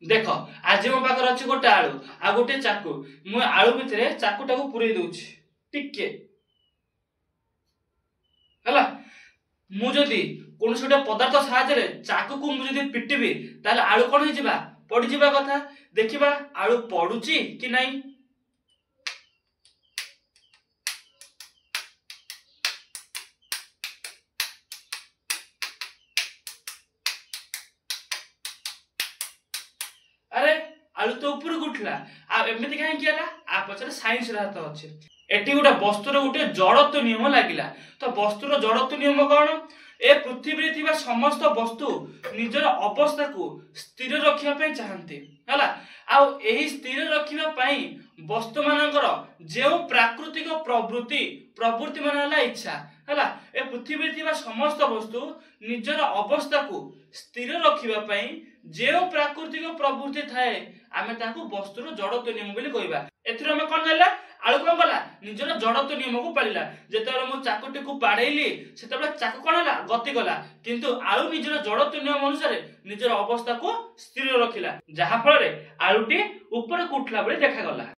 देख आज मो पाखर अच्छे गोटे आलू आ गोटे चाकू मु आलू भितर चाकूटा को पुरई दउछि टिके हला मु जदी कोनोसी गोटे पदार्थ साहाय्य चाकू को मु जदी पिटिबी ताले आलू कोन हो जिबा पड़ी जिबा कथा देखिबा आलू पडुची कि नाही। अरे आलू तो ऊपर उठला आ एमती कहीं किया आ पछरे साइंस हाथ अच्छे एटी गोटे वस्तुर गोटे जड़त्व नियम लागिला तो वस्तुर जड़त्व नियम कौन ए पृथ्वी थिबा समस्त वस्तु निजर अवस्था को स्थिर रखिया पे चाहते हला आ एही स्थिर रखिबा पई वस्तु मानकर जे प्राकृतिक प्रवृत्ति मान हला इच्छा हला ए पृथ्वी थिबा समस्त वस्तु निजर अवस्था को स्थिर रखिबा पई जे प्राकृतिक प्रवृत्ति थाए आमे ताकू वस्तुर जड़त्व नियम बोली कहबा। एथिर हम कोन जाला आलू कोन गला निजर जड़त्व नियम को पालिला जेतेबेले मु चाकुटी को बाडेइली सेतेबेले चाकू कोन हला गति गला किंतु आलू निजर जड़त्व नियम अनुसार निजर अवस्था को स्थिर रखिला जहा फल रे आलूटी ऊपर को उठला बळे देखा गला।